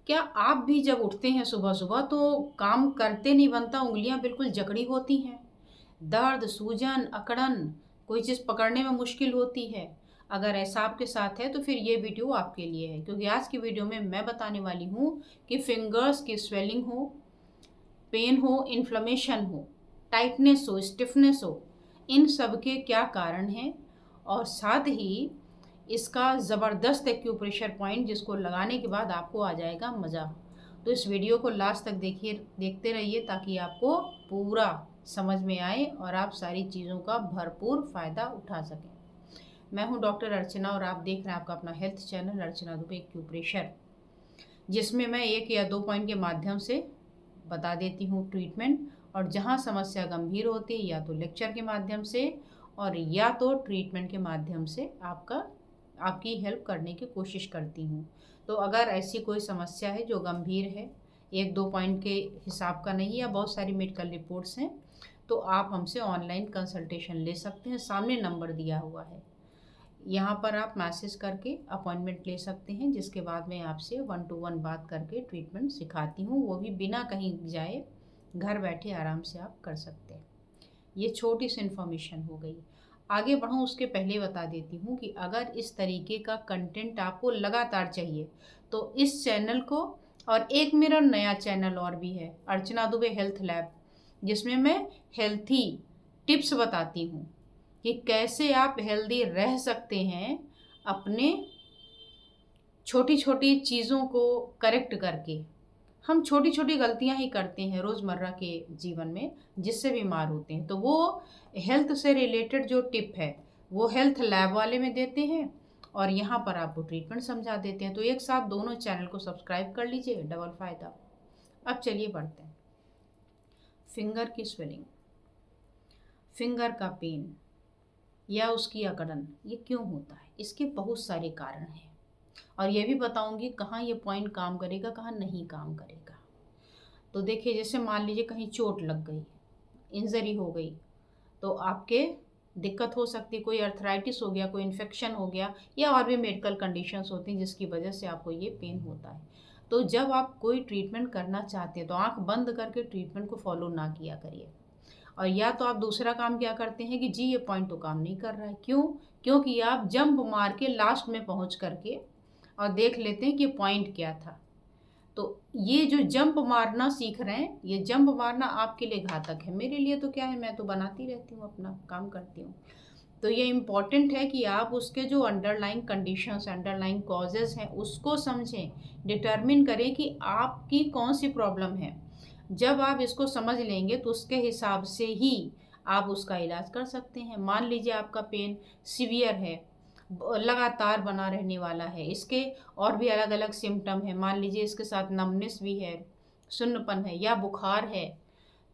क्या आप भी जब उठते हैं सुबह सुबह तो काम करते नहीं बनता, उंगलियां बिल्कुल जकड़ी होती हैं, दर्द, सूजन, अकड़न, कोई चीज़ पकड़ने में मुश्किल होती है? अगर ऐसा आपके साथ है तो फिर ये वीडियो आपके लिए है, क्योंकि आज की वीडियो में मैं बताने वाली हूँ कि फिंगर्स की स्वेलिंग हो, पेन हो, इन्फ्लेमेशन हो, टाइटनेस हो, स्टिफनेस हो, इन सब के क्या कारण हैं, और साथ ही इसका ज़बरदस्त एक्यूप्रेशर पॉइंट जिसको लगाने के बाद आपको आ जाएगा मज़ा। तो इस वीडियो को लास्ट तक देखिए, देखते रहिए ताकि आपको पूरा समझ में आए और आप सारी चीज़ों का भरपूर फ़ायदा उठा सकें। मैं हूं डॉक्टर अर्चना और आप देख रहे हैं आपका अपना हेल्थ चैनल अर्चना दुबे एक्यूप्रेशर, जिसमें मैं एक या दो पॉइंट के माध्यम से बता देती हूँ ट्रीटमेंट, और जहाँ समस्या गंभीर होती है या तो लेक्चर के माध्यम से और या तो ट्रीटमेंट के माध्यम से आपकी हेल्प करने की कोशिश करती हूँ। तो अगर ऐसी कोई समस्या है जो गंभीर है, एक दो पॉइंट के हिसाब का नहीं, या बहुत सारी मेडिकल रिपोर्ट्स हैं, तो आप हमसे ऑनलाइन कंसल्टेशन ले सकते हैं। सामने नंबर दिया हुआ है, यहाँ पर आप मैसेज करके अपॉइंटमेंट ले सकते हैं, जिसके बाद मैं आपसे 1 to 1 बात करके ट्रीटमेंट सिखाती हूँ, वो भी बिना कहीं जाए, घर बैठे आराम से आप कर सकते हैं। ये छोटी सी इन्फॉर्मेशन हो गई। आगे बढ़ूँ उसके पहले बता देती हूँ कि अगर इस तरीके का कंटेंट आपको लगातार चाहिए तो इस चैनल को, और एक मेरा नया चैनल और भी है, अर्चना दुबे हेल्थ लैब, जिसमें मैं हेल्थी टिप्स बताती हूँ कि कैसे आप हेल्दी रह सकते हैं अपने छोटी छोटी चीज़ों को करेक्ट करके। हम छोटी छोटी गलतियां ही करते हैं रोज़मर्रा के जीवन में, जिससे बीमार होते हैं। तो वो हेल्थ से रिलेटेड जो टिप है वो हेल्थ लैब वाले में देते हैं, और यहाँ पर आपको ट्रीटमेंट समझा देते हैं। तो एक साथ दोनों चैनल को सब्सक्राइब कर लीजिए, डबल फ़ायदा। अब चलिए बढ़ते हैं। फिंगर की स्वेलिंग, फिंगर का पेन या उसकी अकड़न, ये क्यों होता है? इसके बहुत सारे कारण हैं, और ये भी बताऊंगी कहाँ ये पॉइंट काम करेगा, कहाँ नहीं काम करेगा। तो देखिए, जैसे मान लीजिए कहीं चोट लग गई, इंजरी हो गई, तो आपके दिक्कत हो सकती है, कोई अर्थराइटिस हो गया, कोई इन्फेक्शन हो गया, या और भी मेडिकल कंडीशंस होती हैं जिसकी वजह से आपको ये पेन होता है। तो जब आप कोई ट्रीटमेंट करना चाहते हैं तो आंख बंद करके ट्रीटमेंट को फॉलो ना किया करिए, और या तो आप दूसरा काम क्या करते हैं कि जी ये पॉइंट तो काम नहीं कर रहा है, क्यों? क्योंकि आप जंप मार के लास्ट में पहुंच करके और देख लेते हैं कि पॉइंट क्या था। तो ये जो जंप मारना सीख रहे हैं, ये जंप मारना आपके लिए घातक है। मेरे लिए तो क्या है, मैं तो बनाती रहती हूँ, अपना काम करती हूँ। तो ये इम्पॉर्टेंट है कि आप उसके जो अंडरलाइंग कंडीशंस, अंडरलाइंग कॉजेज़ हैं, उसको समझें, डिटर्मिन करें कि आपकी कौन सी प्रॉब्लम है। जब आप इसको समझ लेंगे तो उसके हिसाब से ही आप उसका इलाज कर सकते हैं। मान लीजिए आपका पेन सीवियर है, लगातार बना रहने वाला है, इसके और भी अलग अलग सिम्टम है, मान लीजिए इसके साथ नमनेस भी है, सुन्नपन है या बुखार है,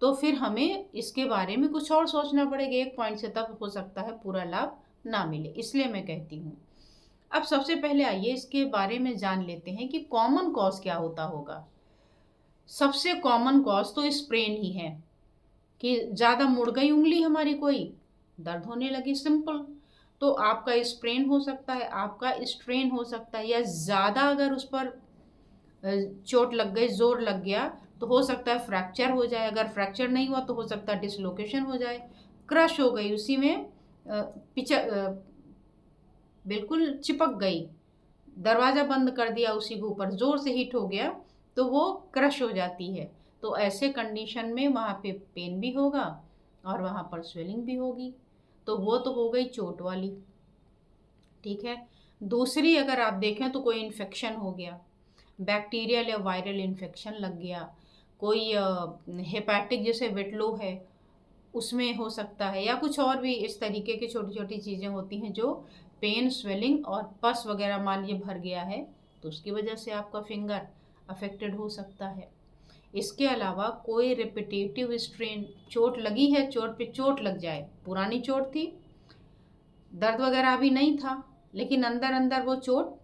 तो फिर हमें इसके बारे में कुछ और सोचना पड़ेगा। एक पॉइंट से तब हो सकता है पूरा लाभ ना मिले, इसलिए मैं कहती हूँ। अब सबसे पहले आइए इसके बारे में जान लेते हैं कि कॉमन कॉज क्या होता होगा। सबसे कॉमन कॉज तो स्प्रेन ही है, कि ज़्यादा मुड़ गई उंगली हमारी, कोई दर्द होने लगी, सिंपल। तो आपका स्प्रेन हो सकता है, आपका स्ट्रेन हो सकता है, या ज़्यादा अगर उस पर चोट लग गई, जोर लग गया, तो हो सकता है फ्रैक्चर हो जाए। अगर फ्रैक्चर नहीं हुआ तो हो सकता है डिसलोकेशन हो जाए, क्रश हो गई, उसी में बिल्कुल चिपक गई, दरवाज़ा बंद कर दिया उसी के ऊपर, ज़ोर से हिट हो गया, तो वो क्रश हो जाती है। तो ऐसे कंडीशन में वहाँ पे पेन भी होगा और वहाँ पर स्वेलिंग भी होगी। तो वो तो हो गई चोट वाली, ठीक है। दूसरी अगर आप देखें तो कोई इन्फेक्शन हो गया, बैक्टीरियल या वायरल इन्फेक्शन लग गया, कोई हेपेटिक जैसे वेटलो है उसमें हो सकता है, या कुछ और भी इस तरीके की छोटी छोटी चीज़ें होती हैं जो पेन, स्वेलिंग और पस वगैरह मान लीजिए भर गया है, तो उसकी वजह से आपका फिंगर अफेक्टेड हो सकता है। इसके अलावा कोई रिपीटेटिव स्ट्रेन, चोट लगी है, चोट पे चोट लग जाए, पुरानी चोट थी, दर्द वगैरह अभी नहीं था, लेकिन अंदर अंदर वो चोट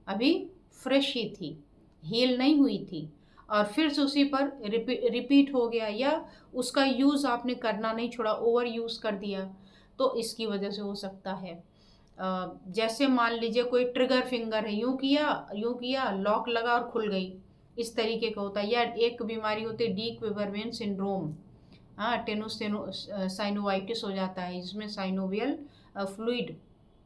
अभी फ्रेश ही थी, हील नहीं हुई थी, और फिर से उसी पर रिपीट हो गया, या उसका यूज़ आपने करना नहीं छोड़ा, ओवर यूज़ कर दिया, तो इसकी वजह से हो सकता है। जैसे मान लीजिए कोई ट्रिगर फिंगर है, यूँ किया लॉक लगा और खुल गई, इस तरीके का होता है। या एक बीमारी होती है डी क्विवर्मेन सिंड्रोम, हाँ, टेनोसाइनोवाइटिस हो जाता है, जिसमें साइनोवियल फ्लूइड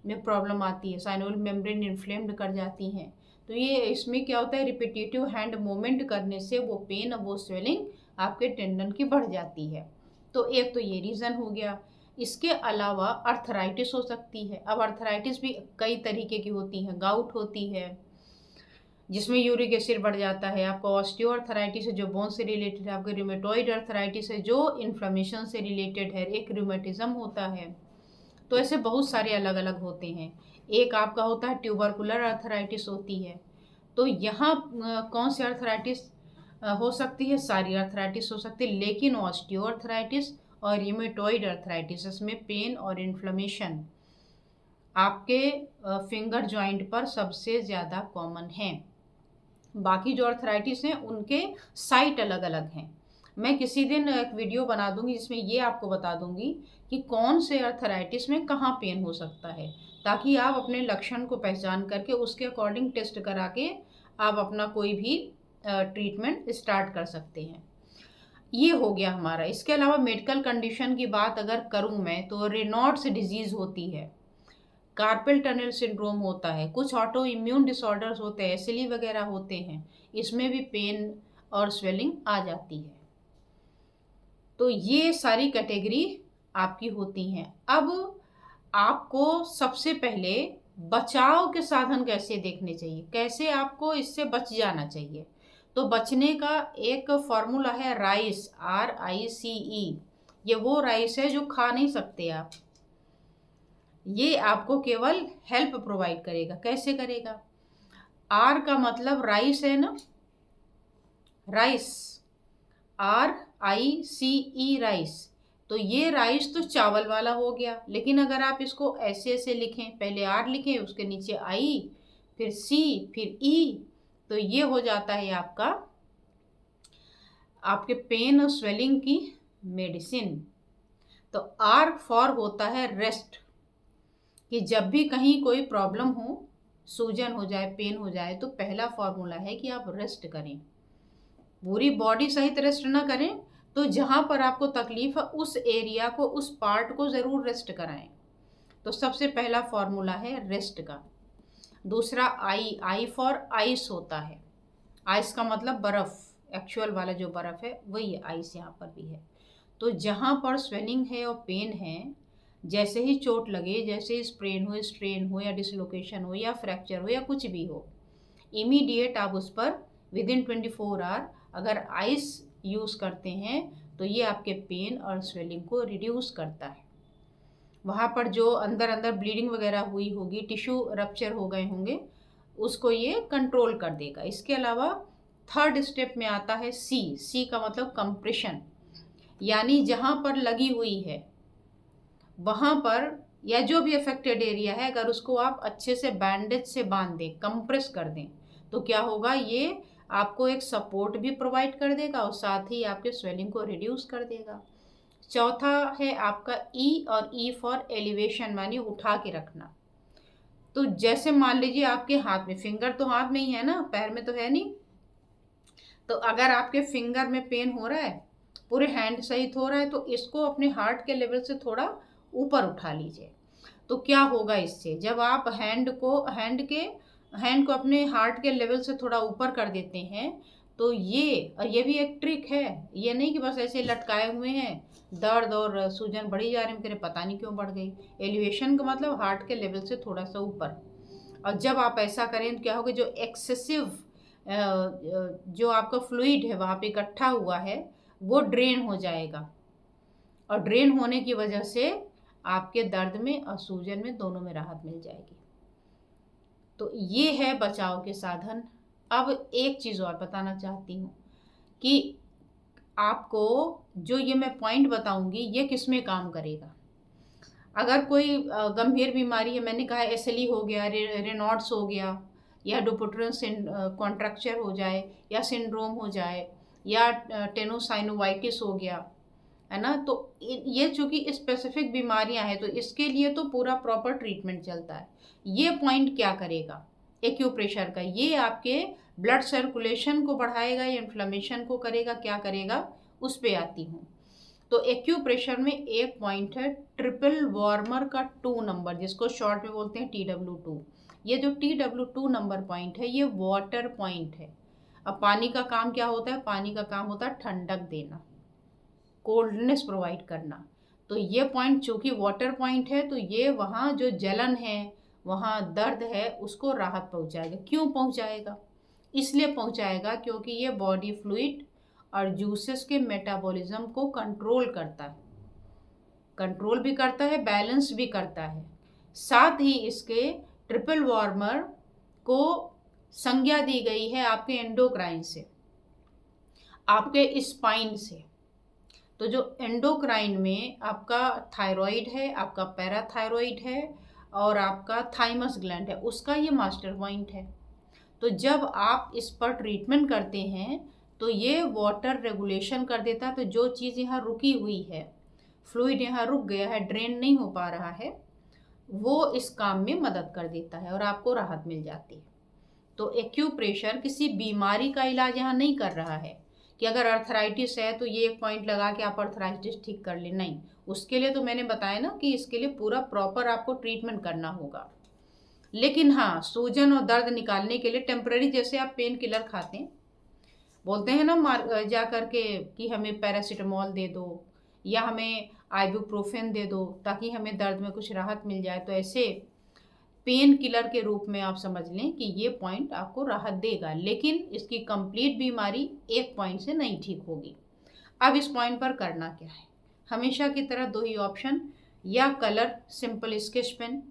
में प्रॉब्लम आती है, साइनोवियल मेम्ब्रेन इन्फ्लेम्ड कर जाती हैं। तो ये इसमें क्या होता है, रिपीटेटिव हैंड मूवमेंट करने से वो पेन और वो स्वेलिंग आपके टेंडन की बढ़ जाती है। तो एक तो ये रीज़न हो गया। इसके अलावा अर्थराइटिस हो सकती है। अब अर्थराइटिस भी कई तरीके की होती हैं। गाउट होती है जिसमें यूरिक एसिड बढ़ जाता है, आपका ऑस्टियोआर्थराइटिस है जो बोन से रिलेटेड है, आपका रूमेटॉइड अर्थराइटिस है जो इन्फ्लेमेशन से रिलेटेड है, एक रूमेटिज्म होता है। तो ऐसे बहुत सारे अलग अलग होते हैं। एक आपका होता है ट्यूबरकुलर अर्थराइटिस होती है। तो यहाँ कौन सी अर्थराइटिस हो सकती है, सारी अर्थराइटिस हो सकती है, लेकिन ऑस्टियोआर्थराइटिस और रूमेटॉइड अर्थराइटिस इसमें पेन और इन्फ्लेमेशन आपके फिंगर जॉइंट पर सबसे ज़्यादा कॉमन है। बाकी जो अर्थराइटिस हैं उनके साइट अलग अलग हैं। मैं किसी दिन एक वीडियो बना दूंगी जिसमें ये आपको बता दूंगी कि कौन से अर्थराइटिस में कहाँ पेन हो सकता है, ताकि आप अपने लक्षण को पहचान करके उसके अकॉर्डिंग टेस्ट करा के आप अपना कोई भी ट्रीटमेंट स्टार्ट कर सकते हैं। ये हो गया हमारा। इसके अलावा मेडिकल कंडीशन की बात अगर करूँ मैं तो रेनॉल्ड्स डिजीज़ होती है, कार्पेल टनल सिंड्रोम होता है, कुछ ऑटो इम्यून डिसऑर्डर्स होते हैं, एसिली वगैरह होते हैं, इसमें भी पेन और स्वेलिंग आ जाती है। तो ये सारी कैटेगरी आपकी होती हैं। अब आपको सबसे पहले बचाव के साधन कैसे देखने चाहिए, कैसे आपको इससे बच जाना चाहिए। तो बचने का एक फॉर्मूला है राइस, RICE। ये वो राइस है जो खा नहीं सकते आप, ये आपको केवल हेल्प प्रोवाइड करेगा। कैसे करेगा? आर का मतलब राइस है ना, राइस, RICE राइस। तो ये राइस तो चावल वाला हो गया, लेकिन अगर आप इसको ऐसे ऐसे लिखें, पहले आर लिखें उसके नीचे आई फिर सी फिर ई, तो ये हो जाता है आपका आपके पेन और स्वेलिंग की मेडिसिन। तो आर फॉर होता है रेस्ट, कि जब भी कहीं कोई प्रॉब्लम हो, सूजन हो जाए, पेन हो जाए, तो पहला फॉर्मूला है कि आप रेस्ट करें, पूरी बॉडी सहित रेस्ट ना करें, तो जहाँ पर आपको तकलीफ है उस एरिया को, उस पार्ट को ज़रूर रेस्ट कराएं। तो सबसे पहला फॉर्मूला है रेस्ट का। दूसरा आई फॉर आइस होता है, आइस का मतलब बर्फ़, एक्चुअल वाला जो बर्फ़ है वही आइस यहाँ पर भी है। तो जहाँ पर स्वेलिंग है और पेन है, जैसे ही चोट लगे, जैसे स्ट्रेन हो या डिसलोकेशन हो या फ्रैक्चर हो या कुछ भी हो, इमीडिएट आप उस पर विदिन 24 आवर अगर आइस यूज़ करते हैं तो ये आपके पेन और स्वेलिंग को रिड्यूस करता है। वहाँ पर जो अंदर अंदर ब्लीडिंग वगैरह हुई होगी, टिश्यू रप्चर हो गए होंगे, उसको ये कंट्रोल कर देगा। इसके अलावा थर्ड स्टेप में आता है सी का मतलब कंप्रेशन, यानी जहाँ पर लगी हुई है वहाँ पर या जो भी अफेक्टेड एरिया है, अगर उसको आप अच्छे से बैंडेज से बांध दें, कंप्रेस कर दें, तो क्या होगा, ये आपको एक सपोर्ट भी प्रोवाइड कर देगा और साथ ही आपके स्वेलिंग को रिड्यूस कर देगा। चौथा है आपका ई, और ई फॉर एलिवेशन, मानी उठा के रखना। तो जैसे मान लीजिए आपके हाथ में, फिंगर तो हाथ में ही है ना, पैर में तो है नहीं, तो अगर आपके फिंगर में पेन हो रहा है, पूरे हैंड सहित हो रहा है, तो इसको अपने हार्ट के लेवल से थोड़ा ऊपर उठा लीजिए। तो क्या होगा इससे, जब आप हैंड को अपने हार्ट के लेवल से थोड़ा ऊपर कर देते हैं, तो ये भी एक ट्रिक है। ये नहीं कि बस ऐसे लटकाए हुए हैं, दर्द और सूजन बढ़ी जा रही है, पता नहीं क्यों बढ़ गई। एलिवेशन का मतलब हार्ट के लेवल से थोड़ा सा ऊपर। और जब आप ऐसा करें तो क्या होगा, जो एक्सेसिव जो आपका फ्लूइड है वहाँ पे इकट्ठा हुआ है वो ड्रेन हो जाएगा, और ड्रेन होने की वजह से आपके दर्द में और सूजन में दोनों में राहत मिल जाएगी। तो ये है बचाव के साधन। अब एक चीज़ और बताना चाहती हूँ कि आपको जो ये मैं पॉइंट बताऊंगी ये किस में काम करेगा। अगर कोई गंभीर बीमारी है, मैंने कहा एसएलई हो गया, रेनॉल्ड्स हो गया, या डुपुट्रन कॉन्ट्रैक्चर हो जाए, या सिंड्रोम हो जाए, या टेनोसाइनोवाइटिस हो गया, है ना, तो ये चूंकि स्पेसिफिक बीमारियां हैं तो इसके लिए तो पूरा प्रॉपर ट्रीटमेंट चलता है। ये पॉइंट क्या करेगा, एक्यूप्रेशर का। ये आपके ब्लड सर्कुलेशन को बढ़ाएगा या इन्फ्लेमेशन को करेगा, क्या करेगा, उस पे आती हूँ। तो एक्यूप्रेशर में एक पॉइंट है ट्रिपल वार्मर का 2 नंबर, जिसको शॉर्ट में बोलते हैं TW2। ये जो TW2 नंबर पॉइंट है ये वाटर पॉइंट है। अब पानी का काम क्या होता है? पानी का काम होता है ठंडक देना, कोल्डनेस प्रोवाइड करना। तो ये पॉइंट चूंकि वाटर पॉइंट है तो ये वहाँ जो जलन है, वहाँ दर्द है, उसको राहत पहुँचाएगा। क्यों पहुँचाएगा? इसलिए पहुँचाएगा क्योंकि ये बॉडी फ्लूइड और जूसेस के मेटाबॉलिज्म को कंट्रोल करता है, कंट्रोल भी करता है, बैलेंस भी करता है। साथ ही इसके ट्रिपल वार्मर को संज्ञा दी गई है आपके एंडोक्राइन से, आपके स्पाइन से। तो जो एंडोक्राइन में आपका थायराइड है, आपका पैराथायराइड है और आपका थाइमस ग्लैंड है, उसका ये मास्टर पॉइंट है। तो जब आप इस पर ट्रीटमेंट करते हैं तो ये वाटर रेगुलेशन कर देता है। तो जो चीज़ यहाँ रुकी हुई है, फ्लूइड यहाँ रुक गया है, ड्रेन नहीं हो पा रहा है, वो इस काम में मदद कर देता है और आपको राहत मिल जाती है। तो एक्यूप्रेशर किसी बीमारी का इलाज यहाँ नहीं कर रहा है कि अगर अर्थराइटिस है तो ये एक पॉइंट लगा के आप अर्थराइटिस ठीक कर ले, नहीं। उसके लिए तो मैंने बताया ना कि इसके लिए पूरा प्रॉपर आपको ट्रीटमेंट करना होगा। लेकिन हाँ, सूजन और दर्द निकालने के लिए टेम्पररी, जैसे आप पेन किलर खाते हैं, बोलते हैं ना जा करके कि हमें पैरासीटामोल दे दो या हमें आइबुप्रोफेन दे दो ताकि हमें दर्द में कुछ राहत मिल जाए, तो ऐसे पेन किलर के रूप में आप समझ लें कि ये पॉइंट आपको राहत देगा, लेकिन इसकी कंप्लीट बीमारी एक पॉइंट से नहीं ठीक होगी। अब इस पॉइंट पर करना क्या है? हमेशा की तरह दो ही ऑप्शन, या कलर सिंपल स्केच पेन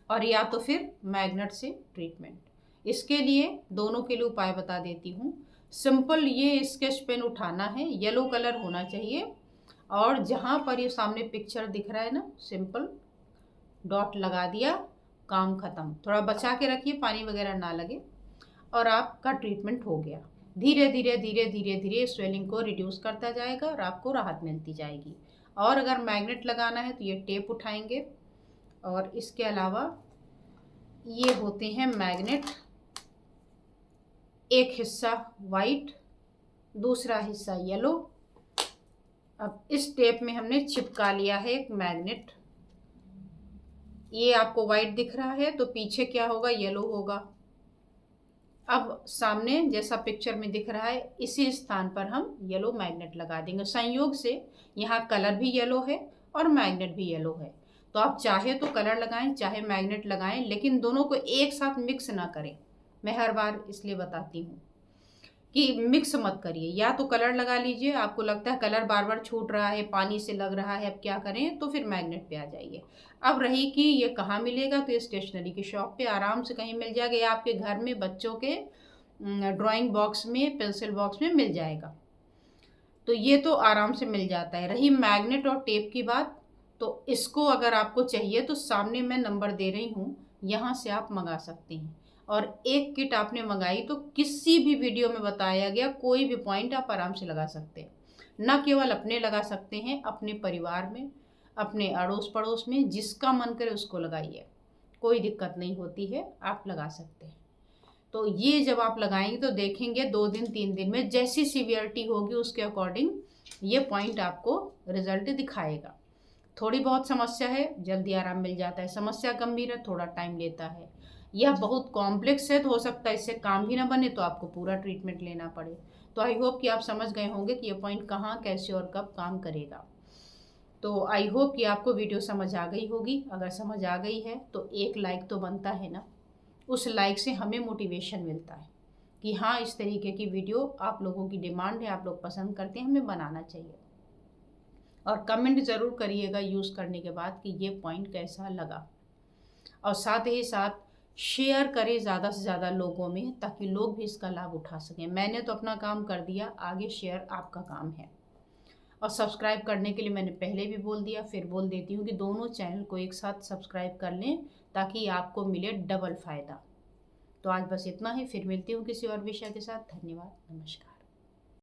और या तो फिर मैग्नेट से ट्रीटमेंट। इसके लिए दोनों के लिए उपाय बता देती हूँ। सिंपल ये स्केच पेन उठाना है, येलो कलर होना चाहिए, और जहाँ पर ये सामने पिक्चर दिख रहा है ना, सिंपल डॉट लगा दिया, काम खत्म। थोड़ा बचा के रखिए, पानी वगैरह ना लगे, और आपका ट्रीटमेंट हो गया। धीरे धीरे धीरे धीरे धीरे स्वेलिंग को रिड्यूस करता जाएगा और आपको राहत मिलती जाएगी। और अगर मैग्नेट लगाना है तो ये टेप उठाएंगे, और इसके अलावा ये होते हैं मैग्नेट, एक हिस्सा वाइट, दूसरा हिस्सा येलो। अब इस टेप में हमने चिपका लिया है एक मैग्नेट। ये आपको वाइट दिख रहा है तो पीछे क्या होगा? येलो होगा। अब सामने जैसा पिक्चर में दिख रहा है, इसी स्थान पर हम येलो मैग्नेट लगा देंगे। संयोग से यहाँ कलर भी येलो है और मैग्नेट भी येलो है, तो आप चाहे तो कलर लगाएं, चाहे मैग्नेट लगाएं, लेकिन दोनों को एक साथ मिक्स ना करें। मैं हर बार इसलिए बताती हूँ कि मिक्स मत करिए। या तो कलर लगा लीजिए, आपको लगता है कलर बार बार छूट रहा है, पानी से लग रहा है, अब क्या करें, तो फिर मैग्नेट पे आ जाइए। अब रही कि ये कहाँ मिलेगा, तो ये स्टेशनरी की शॉप पे आराम से कहीं मिल जाएगा, या आपके घर में बच्चों के ड्राइंग बॉक्स में, पेंसिल बॉक्स में मिल जाएगा। तो ये तो आराम से मिल जाता है। रही मैग्नेट और टेप की बात, तो इसको अगर आपको चाहिए तो सामने मैं नंबर दे रही हूँ, यहाँ से आप मंगा सकते हैं। और एक किट आपने मंगाई तो किसी भी वीडियो में बताया गया कोई भी पॉइंट आप आराम से लगा सकते हैं। न केवल अपने लगा सकते हैं, अपने परिवार में, अपने अड़ोस पड़ोस में, जिसका मन करे उसको लगाइए, कोई दिक्कत नहीं होती है, आप लगा सकते हैं। तो ये जब आप लगाएंगे तो देखेंगे 2 दिन 3 दिन में जैसी सीवियरिटी होगी उसके अकॉर्डिंग ये पॉइंट आपको रिजल्ट दिखाएगा। थोड़ी बहुत समस्या है, जल्दी आराम मिल जाता है। समस्या गंभीर है, थोड़ा टाइम लेता है। यह बहुत कॉम्प्लेक्स है तो हो सकता है इससे काम भी ना बने, तो आपको पूरा ट्रीटमेंट लेना पड़े। तो आई होप कि आप समझ गए होंगे कि ये पॉइंट कहाँ, कैसे और कब काम करेगा। तो आई होप कि आपको वीडियो समझ आ गई होगी। अगर समझ आ गई है तो एक लाइक तो बनता है ना, उस लाइक से हमें मोटिवेशन मिलता है कि हाँ, इस तरीके की वीडियो आप लोगों की डिमांड है, आप लोग पसंद करते हैं, हमें बनाना चाहिए। और कमेंट ज़रूर करिएगा यूज़ करने के बाद कि ये पॉइंट कैसा लगा, और साथ ही साथ शेयर करें ज़्यादा से ज़्यादा लोगों में, ताकि लोग भी इसका लाभ उठा सकें। मैंने तो अपना काम कर दिया, आगे शेयर आपका काम है। और सब्सक्राइब करने के लिए मैंने पहले भी बोल दिया, फिर बोल देती हूँ कि दोनों चैनल को एक साथ सब्सक्राइब कर लें ताकि आपको मिले डबल फ़ायदा। तो आज बस इतना ही, फिर मिलती हूँ किसी और विषय के साथ। धन्यवाद, नमस्कार।